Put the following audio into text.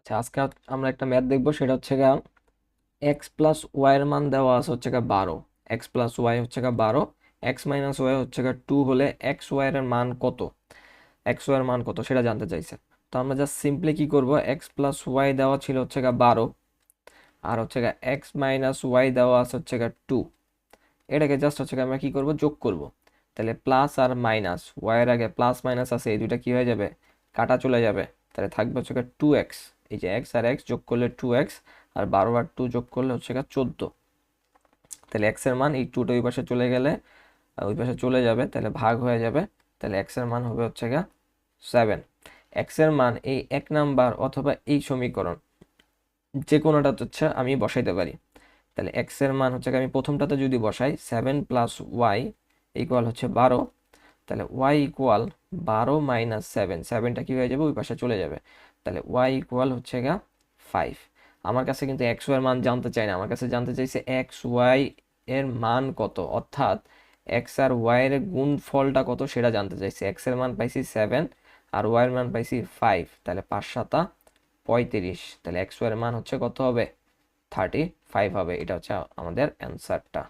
আচ্ছা, আজকে আমরা একটা ম্যাথ দেখবো, সেটা হচ্ছে গা এক্স প্লাস ওয়াই এর মান দেওয়া আছে হচ্ছে গা 12। এক্স প্লাস ওয়াই হচ্ছে গা 12, এক্স মাইনাস ওয়াই হচ্ছে গা 2 হলে এক্স ওয়াই এর মান কত, এক্স ওয়াই এর মান কত সেটা জানতে চাইছে। তো আমরা জাস্ট সিম্পলি কি করব, এক্স প্লাস ওয়াই দেওয়া ছিল হচ্ছে গা 12, আর হচ্ছে গা এক্স মাইনাস ওয়াই দেওয়া আছে হচ্ছে গা 2। এটাকে জাস্ট হচ্ছে গা আমরা কি করব, যোগ করব। তাহলে প্লাস আর মাইনাস, ওয়াই এর আগে প্লাস মাইনাস আছে, এই দুইটা কি হয়ে যাবে, কাটা চলে যাবে। তাহলে থাকবে হচ্ছে গা 2x, এই যে এক্স আর এক্স যোগ করলে 2x, আর 12 আর 2 যোগ করলে হচ্ছে গা 14। তাহলে এক্স এর মান এই 2টা ওই পাশে চলে গেলে ওই পাশে চলে যাবে, তাহলে ভাগ হয়ে যাবে। তাহলে এক্স এর মান হবে হচ্ছে গা 7। এক্স এর মান এই এক নাম্বার অথবা এই সমীকরণ যে কোনোটা হচ্ছে আমি বসাইতে পারি। তাহলে এক্স এর মান হচ্ছে আমি প্রথমটাতে যদি বসাই 7 প্লাস ওয়াই ইকুয়াল হচ্ছে 12, তাহলে ওয়াই ইকুয়াল 12 মাইনাস 7, 7টা কি হয়ে যাবে, ওই পাশে চলে যাবে। তাহলে ওয়াই ইকুয়াল হচ্ছে গা 5। আমার কাছে কিন্তু এক্স ওয়াই এর মান জানতে চাই না, আমার কাছে জানতে চাইছে এক্স ওয়াই এর মান কত, অর্থাৎ এক্স আর ওয়াই এর গুণফলটা কত সেটা জানতে চাইছে। এক্স এর মান পাইছি 7 আর ওয়াই এর মান পাইছি 5, তাহলে 5 সাতা 35। তাহলে এক্স ওয়াই এর মান হচ্ছে কত হবে, 35 হবে। এটা হচ্ছে আমাদের অ্যান্সারটা।